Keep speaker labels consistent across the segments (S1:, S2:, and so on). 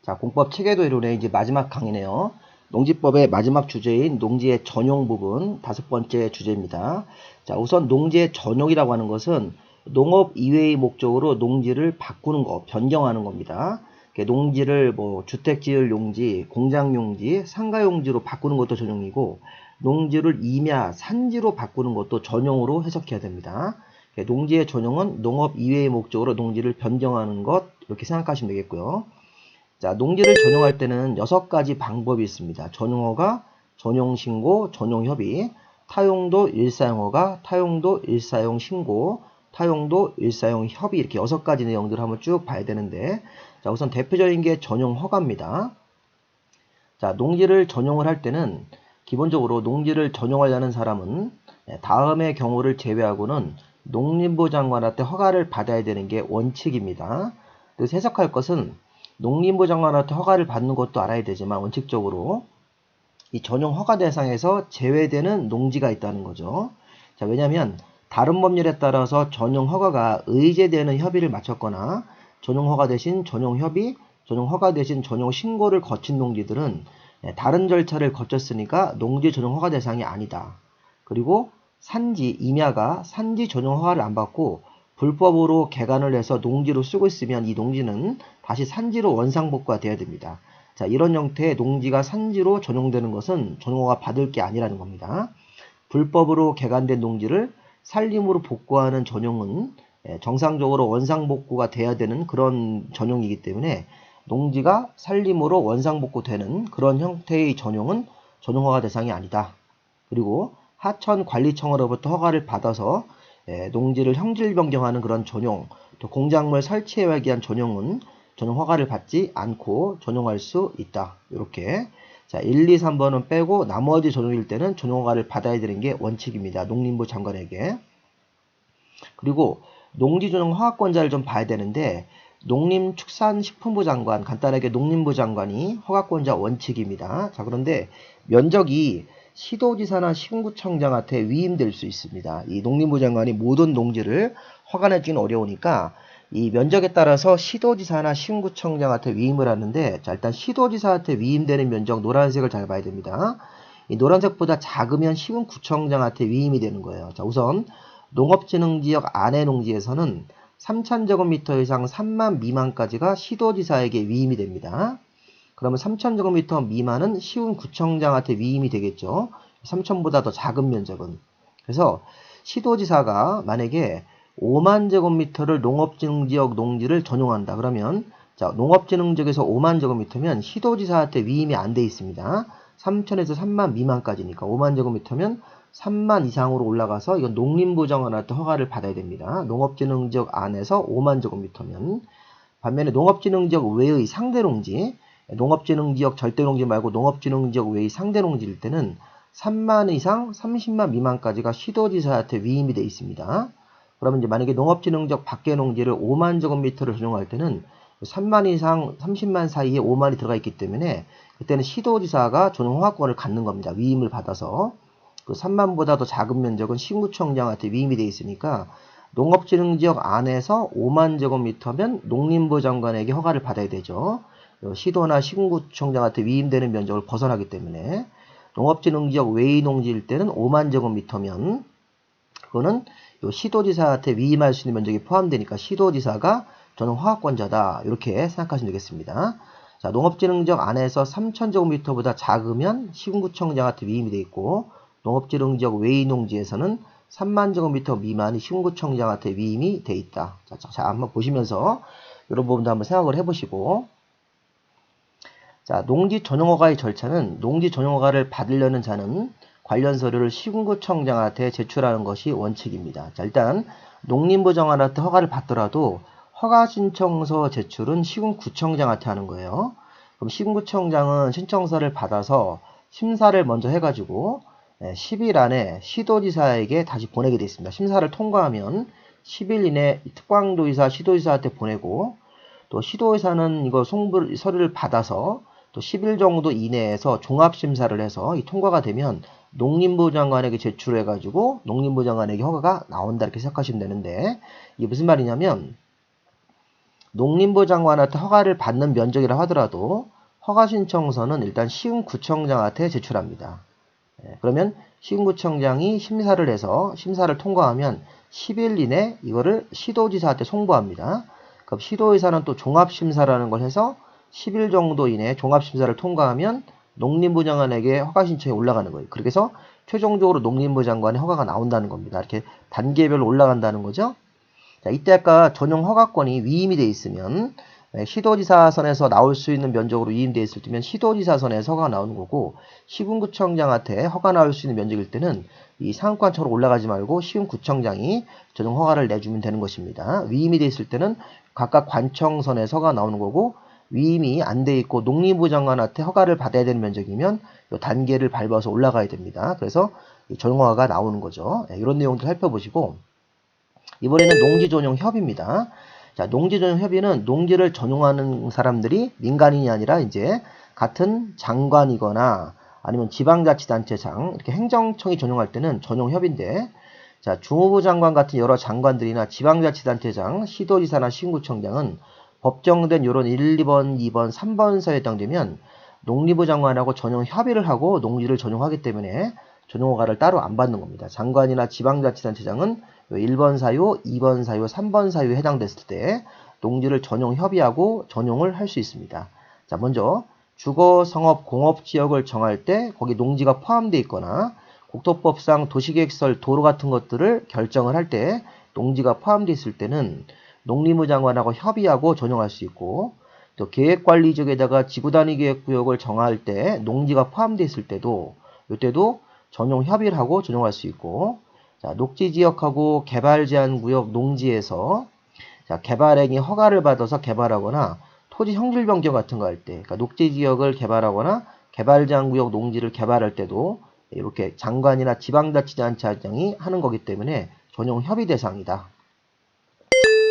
S1: 자, 공법 체계도 이론의 이제 마지막 강의네요. 농지법의 마지막 주제인 농지의 전용 부분 5번째 주제입니다. 자, 우선 농지의 전용이라고 하는 것은 농업 이외의 목적으로 농지를 바꾸는 거, 변경하는 겁니다. 농지를 뭐 주택 지을 용지, 공장 용지, 상가 용지로 바꾸는 것도 전용이고, 농지를 임야, 산지로 바꾸는 것도 전용으로 해석해야 됩니다. 농지의 전용은 농업 이외의 목적으로 농지를 변경하는 것, 이렇게 생각하시면 되겠고요. 자, 농지를 전용할 때는 6가지 방법이 있습니다. 전용허가, 전용신고, 전용협의, 타용도 일사용허가, 타용도 일사용신고, 타용도 일사용협의, 이렇게 6가지 내용들을 한번 쭉 봐야 되는데, 자, 우선 대표적인 게 전용허가입니다. 자, 농지를 전용을 할 때는 기본적으로 농지를 전용하려는 사람은 다음의 경우를 제외하고는 농림부 장관한테 허가를 받아야 되는 게 원칙입니다. 그래서 해석할 것은 농림부 장관한테 허가를 받는 것도 알아야 되지만 원칙적으로 이 전용 허가 대상에서 제외되는 농지가 있다는 거죠. 자, 왜냐하면 다른 법률에 따라서 전용 허가가 의제되는 협의를 마쳤거나 전용 허가 대신 전용 협의, 전용 허가 대신 전용 신고를 거친 농지들은 다른 절차를 거쳤으니까 농지 전용 허가 대상이 아니다. 그리고 산지, 임야가 산지 전용 허가를 안 받고 불법으로 개간을 해서 농지로 쓰고 있으면 이 농지는 다시 산지로 원상복구가 돼야 됩니다. 자, 이런 형태의 농지가 산지로 전용되는 것은 전용허가 받을 게 아니라는 겁니다. 불법으로 개간된 농지를 산림으로 복구하는 전용은 정상적으로 원상복구가 돼야 되는 그런 전용이기 때문에 농지가 산림으로 원상복구되는 그런 형태의 전용은 전용허가 대상이 아니다. 그리고 하천관리청으로부터 허가를 받아서 농지를 형질 변경하는 그런 전용, 또 공작물 설치하기 위한 전용은 전용 허가를 받지 않고 전용할 수 있다. 이렇게. 자, 1, 2, 3번은 빼고 나머지 전용일 때는 전용 허가를 받아야 되는 게 원칙입니다. 농림부 장관에게. 그리고 농지 전용 허가권자를 좀 봐야 되는데 농림축산식품부 장관, 간단하게 농림부 장관이 허가권자 원칙입니다. 자, 그런데 면적이 시도지사나 시군구청장한테 위임될 수 있습니다. 이 농림부 장관이 모든 농지를 허가내주기는 어려우니까 이 면적에 따라서 시도지사나 시군구청장한테 위임을 하는데, 자, 일단 시도지사한테 위임되는 면적 노란색을 잘 봐야 됩니다. 이 노란색보다 작으면 시군구청장한테 위임이 되는 거예요. 자, 우선 농업진흥지역 안의 농지에서는 3,000제곱미터 이상 3만 미만까지가 시도지사에게 위임이 됩니다. 그러면 3,000제곱미터 미만은 시군구청장한테 위임이 되겠죠. 3,000보다 더 작은 면적은. 그래서 시도지사가 만약에 5만 제곱미터를 농업진흥지역 농지를 전용한다. 그러면 자, 농업진흥지역에서 5만 제곱미터면 시도지사한테 위임이 안 돼 있습니다. 3,000에서 3만 미만까지니까 5만 제곱미터면 3만 이상으로 올라가서 이건 농림부 장관한테 허가를 받아야 됩니다. 농업진흥지역 안에서 5만 제곱미터면. 반면에 농업진흥지역 외의 상대농지, 농업진흥지역 절대농지 말고 농업진흥지역 외의 상대농지일 때는 3만 이상 30만 미만까지가 시도지사한테 위임이 되어 있습니다. 그러면 이제 만약에 농업진흥지역 밖의 농지를 5만 제곱미터를 전용할 때는 3만 이상 30만 사이에 5만이 들어가 있기 때문에 그때는 시도지사가 전용 허가권을 갖는 겁니다. 위임을 받아서. 그 3만보다 더 작은 면적은 시군구청장한테 위임이 되어 있으니까 농업진흥지역 안에서 5만 제곱미터면 농림부 장관에게 허가를 받아야 되죠. 시도나 시군구청장한테 위임되는 면적을 벗어나기 때문에 농업진흥지역 외의 농지일 때는 5만 제곱미터면 그거는 시도지사한테 위임할 수 있는 면적이 포함되니까 시도지사가 전용 허가권자다. 이렇게 생각하시면 되겠습니다. 자, 농업진흥지역 안에서 3,000제곱미터보다 작으면 시군구청장한테 위임이 되어 있고 농업진흥지역 외의 농지에서는 3만 제곱미터 미만이 시군구청장한테 위임이 돼 있다. 자, 한번 보시면서 이런 부분도 한번 생각을 해보시고, 자, 농지 전용허가의 절차는 농지 전용허가를 받으려는 자는 관련 서류를 시군구청장한테 제출하는 것이 원칙입니다. 자, 일단 농림부 장관한테 허가를 받더라도 허가 신청서 제출은 시군구청장한테 하는 거예요. 그럼 시군구청장은 신청서를 받아서 심사를 먼저 해가지고 10일 안에 시도지사에게 다시 보내게 되어 있습니다. 심사를 통과하면 10일 이내 특광도지사, 시도지사한테 보내고, 또 시도지사는 이거 서류를 받아서 또 10일 정도 이내에서 종합심사를 해서 이 통과가 되면 농림부 장관에게 제출해가지고 농림부 장관에게 허가가 나온다. 이렇게 생각하시면 되는데, 이게 무슨 말이냐면 농림부 장관한테 허가를 받는 면적이라 하더라도 허가 신청서는 일단 시군구청장한테 제출합니다. 그러면 시군구청장이 심사를 해서 심사를 통과하면 10일 이내 이거를 시도지사한테 송부합니다. 그럼 시도지사는 또 종합심사라는 걸 해서 10일 정도 이내에 종합심사를 통과하면 농림부 장관에게 허가 신청이 올라가는 거예요. 그렇게 해서 최종적으로 농림부 장관의 허가가 나온다는 겁니다. 이렇게 단계별로 올라간다는 거죠. 자, 이때 아까 전용 허가권이 위임이 돼 있으면 시도지사 선에서 나올 수 있는 면적으로 위임돼 있을 때면 시도지사 선에서 허가가 나오는 거고, 시군구청장한테 허가 나올 수 있는 면적일 때는 이 상권처럼 올라가지 말고 시군구청장이 전용 허가를 내주면 되는 것입니다. 위임이 돼 있을 때는 각각 관청선에서 허가가 나오는 거고, 위임이 안 돼 있고 농림부 장관한테 허가를 받아야 되는 면적이면 이 단계를 밟아서 올라가야 됩니다. 그래서 전용 허가가 나오는 거죠. 이런 내용들 살펴보시고, 이번에는 농지전용협의입니다. 자, 농지전용협의는 농지를 전용하는 사람들이 민간인이 아니라 이제 같은 장관이거나 아니면 지방자치단체장, 이렇게 행정청이 전용할 때는 전용협의인데, 자, 중후부 장관 같은 여러 장관들이나 지방자치단체장, 시도지사나 시군구청장은 법정된 요런 1, 2번, 2번, 3번서에 해당되면 농림부 장관하고 전용협의를 하고 농지를 전용하기 때문에 전용허가를 따로 안 받는 겁니다. 장관이나 지방자치단체장은 1번 사유, 2번 사유, 3번 사유에 해당됐을 때 농지를 전용 협의하고 전용을 할 수 있습니다. 자, 먼저 주거, 성업, 공업 지역을 정할 때 거기 농지가 포함되어 있거나 국토법상 도시계획설, 도로 같은 것들을 결정을 할 때 농지가 포함되어 있을 때는 농림부 장관하고 협의하고 전용할 수 있고, 또 계획관리지역에다가 지구단위계획구역을 정할 때 농지가 포함되어 있을 때도 이때도 전용 협의를 하고 전용할 수 있고, 자, 녹지지역하고 개발제한구역 농지에서 자, 개발행위 허가를 받아서 개발하거나 토지 형질 변경 같은 거 할 때, 그러니까 녹지지역을 개발하거나 개발제한구역 농지를 개발할 때도 이렇게 장관이나 지방자치단체장이 하는 거기 때문에 전용 협의 대상이다.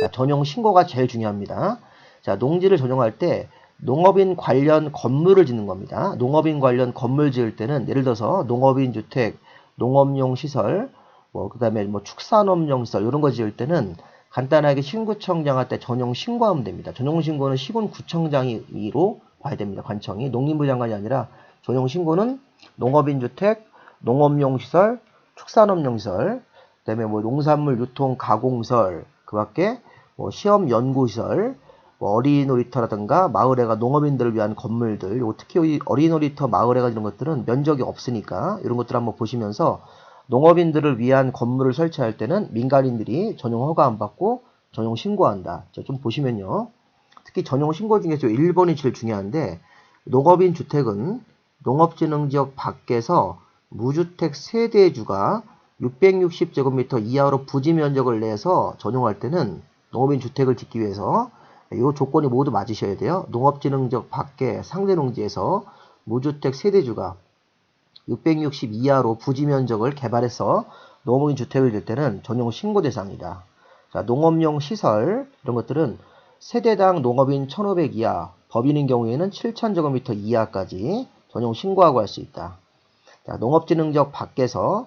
S1: 자, 전용 신고가 제일 중요합니다. 자, 농지를 전용할 때 농업인 관련 건물을 짓는 겁니다. 농업인 관련 건물 지을 때는 예를 들어서 농업인 주택, 농업용 시설, 그 다음에 축산업용 시설 이런 거 지을 때는 간단하게 시군구청장한테 전용 신고하면 됩니다. 전용 신고는 시군구청장으로 봐야 됩니다. 관청이 농림부 장관이 아니라 전용 신고는 농업인 주택, 농업용 시설, 축산업용 시설, 그다음에 농산물 유통 가공시설, 그밖에 시험 연구시설, 어린이 놀이터라든가 마을회가 농업인들을 위한 건물들, 특히 어린이 놀이터, 마을회가 이런 것들은 면적이 없으니까 이런 것들 한번 보시면서 농업인들을 위한 건물을 설치할 때는 민간인들이 전용 허가 안 받고 전용 신고한다. 좀 보시면요. 특히 전용 신고 중에서 1번이 제일 중요한데, 농업인 주택은 농업진흥지역 밖에서 무주택 세대주가 660제곱미터 이하로 부지 면적을 내서 전용할 때는 농업인 주택을 짓기 위해서 이 조건이 모두 맞으셔야 돼요. 농업진흥지역 밖에 상대농지에서 무주택 세대주가 660 이하로 부지 면적을 개발해서 농업인 주택을 질 때는 전용 신고 대상이다. 자, 농업용 시설 이런 것들은 세대당 농업인 1500 이하, 법인인 경우에는 7000제곱미터 이하까지 전용 신고하고 할 수 있다. 자, 농업진흥지역 밖에서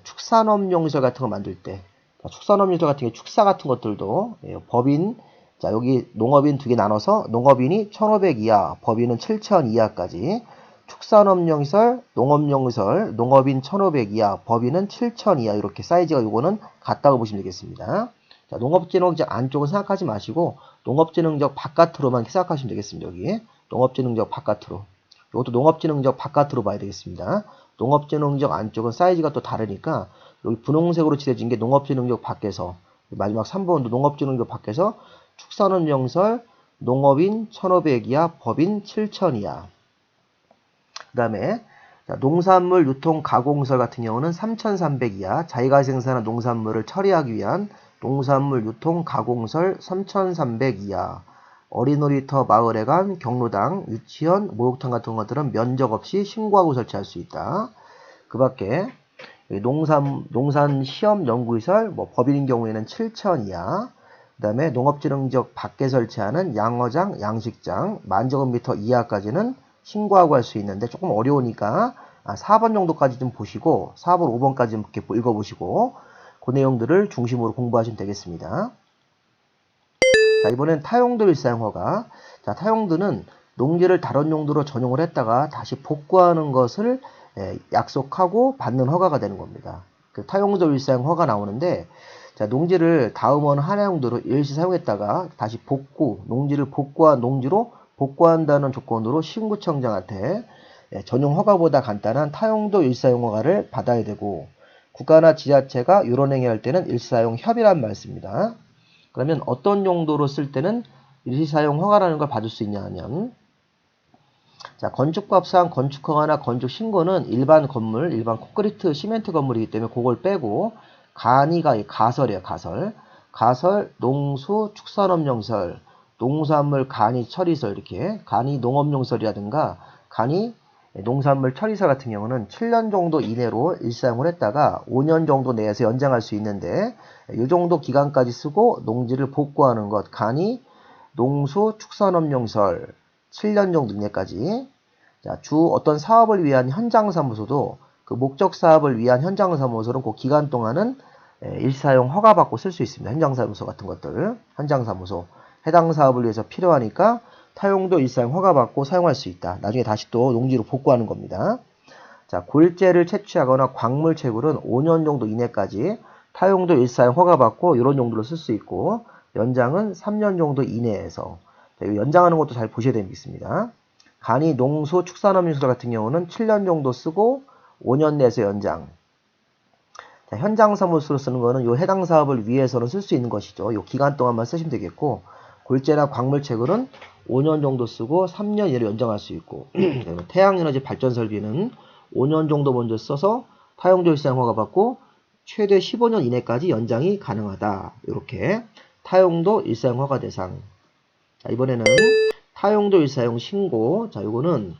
S1: 축산업용 시설 같은 거 만들 때, 축산업용 시설 같은 게 축사 같은 것들도 법인, 자, 여기 농업인 두 개 나눠서 농업인이 1500 이하, 법인은 7000 이하까지, 축산업용 시설, 농업용 시설, 농업인 1500 이하, 법인은 7000 이하, 이렇게 사이즈가 요거는 같다고 보시면 되겠습니다. 자, 농업진흥지역 안쪽은 생각하지 마시고 농업진흥지역 바깥으로만 생각하시면 되겠습니다. 여기 농업진흥지역 바깥으로, 이것도 농업진흥지역 바깥으로 봐야 되겠습니다. 농업진흥지역 안쪽은 사이즈가 또 다르니까 여기 분홍색으로 칠해진 게 농업진흥지역 밖에서, 마지막 3번도 농업진흥지역 밖에서 축산업용 시설, 농업인 1500 이하, 법인 7000 이하. 그 다음에 농산물 유통 가공시설 같은 경우는 3300 이하, 자기가 생산한 농산물을 처리하기 위한 농산물 유통 가공시설 3300 이하, 어린이놀이터, 마을회관, 경로당, 유치원, 목욕탕 같은 것들은 면적 없이 신고하고 설치할 수 있다. 그 밖에 농산 시험 연구시설, 법인인 경우에는 7000 이하, 그 다음에 농업진흥지역 밖에 설치하는 양어장, 양식장, 10,000제곱미터 이하까지는 신고하고 할 수 있는데 조금 어려우니까 4번 정도까지 좀 보시고 4번, 5번까지 좀 이렇게 읽어보시고 그 내용들을 중심으로 공부하시면 되겠습니다. 자, 이번엔 타용도 일사용 허가. 자, 타용도는 농지를 다른 용도로 전용을 했다가 다시 복구하는 것을 약속하고 받는 허가가 되는 겁니다. 그 타용도 일사용 허가 나오는데, 자, 농지를 다음원 하나 용도로 일시 사용했다가 다시 농지를 복구한 농지로 복구한다는 조건으로 시군구청장한테 전용 허가보다 간단한 타용도 일사용 허가를 받아야 되고, 국가나 지자체가 이런 행위할 때는 일사용 협의란 말씀입니다. 그러면 어떤 용도로 쓸 때는 일시사용 허가라는 걸 받을 수 있냐 하면, 자, 건축법상 건축허가나 건축신고는 일반 건물, 일반 콘크리트, 시멘트 건물이기 때문에 그걸 빼고 간이가 가설이에요. 가설, 농수, 축산업용설, 농산물 간이 처리설 이렇게 간이 농업용설이라든가 간이 농산물 처리설 같은 경우는 7년 정도 이내로 일사용을 했다가 5년 정도 내에서 연장할 수 있는데 이 정도 기간까지 쓰고 농지를 복구하는 것 간이 농수, 축산업용설 7년 정도 이내까지. 자, 주 어떤 사업을 위한 현장사무소도 그 목적 사업을 위한 현장사무소는 그 기간 동안은 일사용 허가받고 쓸 수 있습니다. 현장사무소 같은 것들. 현장사무소. 해당 사업을 위해서 필요하니까 타용도 일사용 허가받고 사용할 수 있다. 나중에 다시 또 농지로 복구하는 겁니다. 자, 골재를 채취하거나 광물 채굴은 5년 정도 이내까지 타용도 일사용 허가받고 이런 용도로 쓸 수 있고, 연장은 3년 정도 이내에서. 자, 연장하는 것도 잘 보셔야 되겠습니다. 간이 농수, 축산업용설 같은 경우는 7년 정도 쓰고 5년 내에서 연장. 자, 현장사무소로 쓰는 거는 요 해당 사업을 위해서는 쓸 수 있는 것이죠. 요 기간 동안만 쓰시면 되겠고, 골재나 광물 채굴은 5년 정도 쓰고 3년 이내로 연장할 수 있고, 태양에너지 발전 설비는 5년 정도 먼저 써서 타용도 일사용 허가 받고 최대 15년 이내까지 연장이 가능하다. 이렇게 타용도 일사용 허가 대상. 자, 이번에는 타용도 일사용 신고. 자, 이거는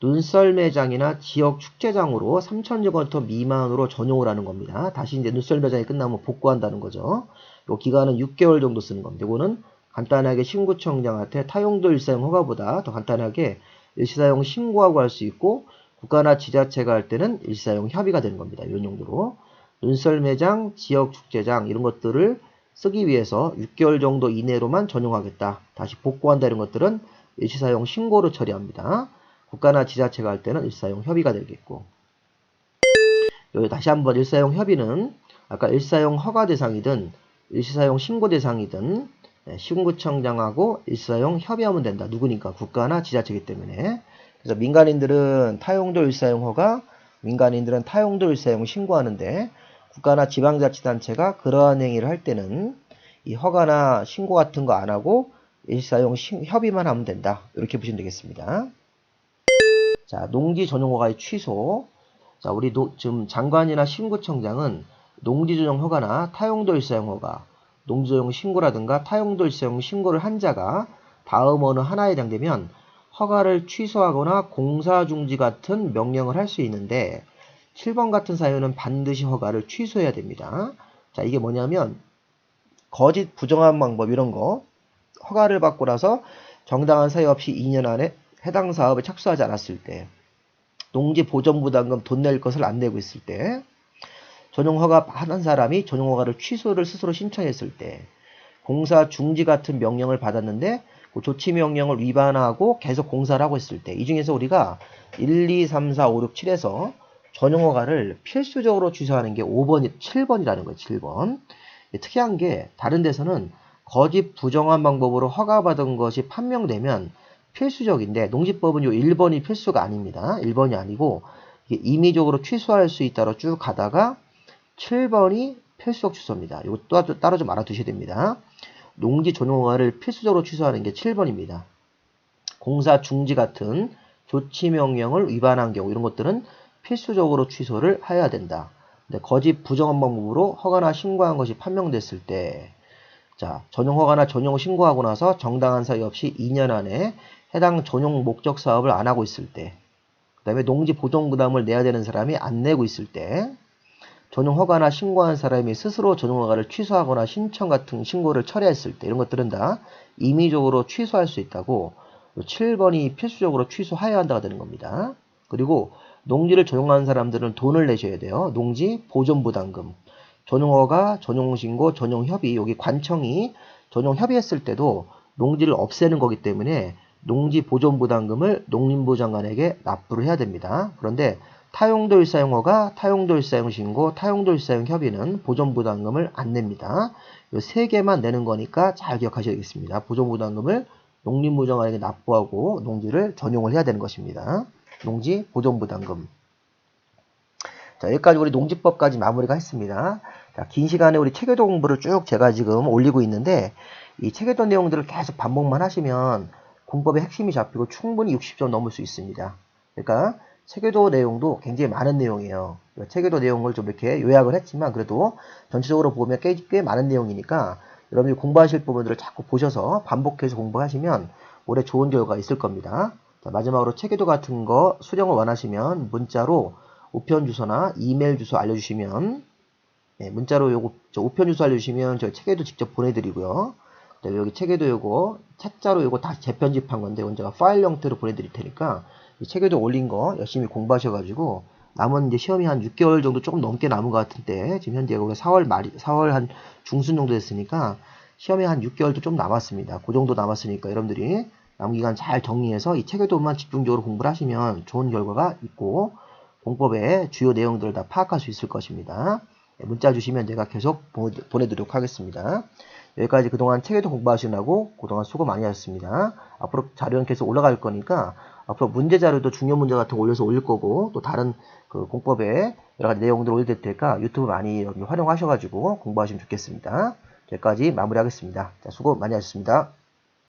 S1: 눈썰매장이나 지역 축제장으로 3,000제곱미터 미만으로 전용을 하는 겁니다. 다시 이제 눈썰매장이 끝나면 복구한다는 거죠. 이 기간은 6개월 정도 쓰는 겁니다. 이거는 간단하게 신구청장한테 타용도 일사용 허가보다 더 간단하게 일시사용 신고하고 할 수 있고, 국가나 지자체가 할 때는 일시사용 협의가 되는 겁니다. 이런 용도로. 눈썰매장, 지역 축제장 이런 것들을 쓰기 위해서 6개월 정도 이내로만 전용하겠다. 다시 복구한다 이런 것들은 일시사용 신고로 처리합니다. 국가나 지자체가 할 때는 일시사용 협의가 되겠고. 여기 다시 한번 일시사용 협의는 아까 일시사용 허가 대상이든 일시사용 신고 대상이든 시군구청장하고 일시사용 협의하면 된다. 누구니까? 국가나 지자체이기 때문에. 그래서 민간인들은 타용도 일시사용 허가, 민간인들은 타용도 일시사용 신고하는데, 국가나 지방자치단체가 그러한 행위를 할 때는 이 허가나 신고 같은 거 안 하고 일시사용 협의만 하면 된다. 이렇게 보시면 되겠습니다. 자, 농지 전용 허가의 취소. 자, 우리 지금 장관이나 시군구청장은 농지 전용 허가나 타용도 일시사용 허가, 농지 전용 신고라든가 타용도 일시사용 신고를 한 자가 다음 어느 하나에 해당되면 허가를 취소하거나 공사 중지 같은 명령을 할 수 있는데, 7번 같은 사유는 반드시 허가를 취소해야 됩니다. 자, 이게 뭐냐면 거짓 부정한 방법 이런 거 허가를 받고 나서 정당한 사유 없이 2년 안에 해당 사업에 착수하지 않았을 때, 농지 보전부담금 돈 낼 것을 안 내고 있을 때, 전용허가 하는 사람이 전용허가를 취소를 스스로 신청했을 때, 공사 중지 같은 명령을 받았는데 그 조치 명령을 위반하고 계속 공사를 하고 있을 때, 이 중에서 우리가 1, 2, 3, 4, 5, 6, 7에서 전용허가를 필수적으로 취소하는 게 7번이라는 거예요. 7번. 특이한 게 다른 데서는 거짓 부정한 방법으로 허가받은 것이 판명되면 필수적인데, 농지법은 요 1번이 필수가 아닙니다. 1번이 아니고 이게 임의적으로 취소할 수 있다로 쭉 가다가 7번이 필수적 취소입니다. 이것도 따로 좀 알아두셔야 됩니다. 농지 전용허가를 필수적으로 취소하는 게 7번입니다. 공사 중지 같은 조치 명령을 위반한 경우 이런 것들은 필수적으로 취소를 해야 된다. 근데 거짓 부정한 방법으로 허가나 신고한 것이 판명됐을 때, 자, 전용허가나 전용 신고하고 나서 정당한 사유 없이 2년 안에 해당 전용 목적 사업을 안 하고 있을 때, 그 다음에 농지 보존부담을 내야 되는 사람이 안 내고 있을 때, 전용허가나 신고한 사람이 스스로 전용허가를 취소하거나 신청 같은 신고를 철회했을 때, 이런 것들은 다 임의적으로 취소할 수 있다고 7번이 필수적으로 취소해야 한다가 되는 겁니다. 그리고 농지를 전용하는 사람들은 돈을 내셔야 돼요. 농지 보존부담금. 전용허가, 전용신고, 전용협의, 여기 관청이 전용 협의했을 때도 농지를 없애는 거기 때문에 농지 보존부담금을 농림부 장관에게 납부를 해야 됩니다. 그런데 타용도일 사용허가, 타용도일 사용신고, 타용도일 사용 협의는 보존부담금을 안 냅니다. 이 세 개만 내는 거니까 잘 기억하셔야겠습니다. 보존부담금을 농림부 장관에게 납부하고 농지를 전용을 해야 되는 것입니다. 농지 보존부담금. 자, 여기까지 우리 농지법까지 마무리가 했습니다. 자, 긴 시간에 우리 체계도 공부를 쭉 제가 지금 올리고 있는데 이 체계도 내용들을 계속 반복만 하시면 공법의 핵심이 잡히고 충분히 60점 넘을 수 있습니다. 그러니까 체계도 내용도 굉장히 많은 내용이에요. 체계도 내용을 좀 이렇게 요약을 했지만 그래도 전체적으로 보면 꽤 많은 내용이니까 여러분이 공부하실 부분들을 자꾸 보셔서 반복해서 공부하시면 올해 좋은 결과가 있을 겁니다. 자, 마지막으로 체계도 같은 거 수령을 원하시면 문자로 우편 주소나 이메일 주소 알려주시면 문자로 요거 우편 주소 알려주시면 저희 체계도 직접 보내드리고요. 여기 체계도 요거 차자로 요거 다시 재편집한 건데 제가 파일 형태로 보내드릴 테니까 이 체계도 올린 거 열심히 공부하셔가지고 남은 이제 시험이 한 6개월 정도 조금 넘게 남은 것 같은데 지금 현재 우리가 4월 한 중순 정도 됐으니까 시험이 한 6개월도 좀 남았습니다. 그 정도 남았으니까 여러분들이 남은 기간 잘 정리해서 이 체계도만 집중적으로 공부를 하시면 좋은 결과가 있고 공법의 주요 내용들을 다 파악할 수 있을 것입니다. 문자 주시면 제가 계속 보내드리도록 하겠습니다. 여기까지 그동안 체계도 공부하시느라고 그동안 수고 많이 하셨습니다. 앞으로 자료는 계속 올라갈 거니까 앞으로 문제 자료도 중요 문제 같은 거 올려서 올릴 거고 또 다른 그 공법의 여러 가지 내용들을 올릴 테니까 유튜브 많이 활용하셔가지고 공부하시면 좋겠습니다. 여기까지 마무리하겠습니다. 자, 수고 많이 하셨습니다.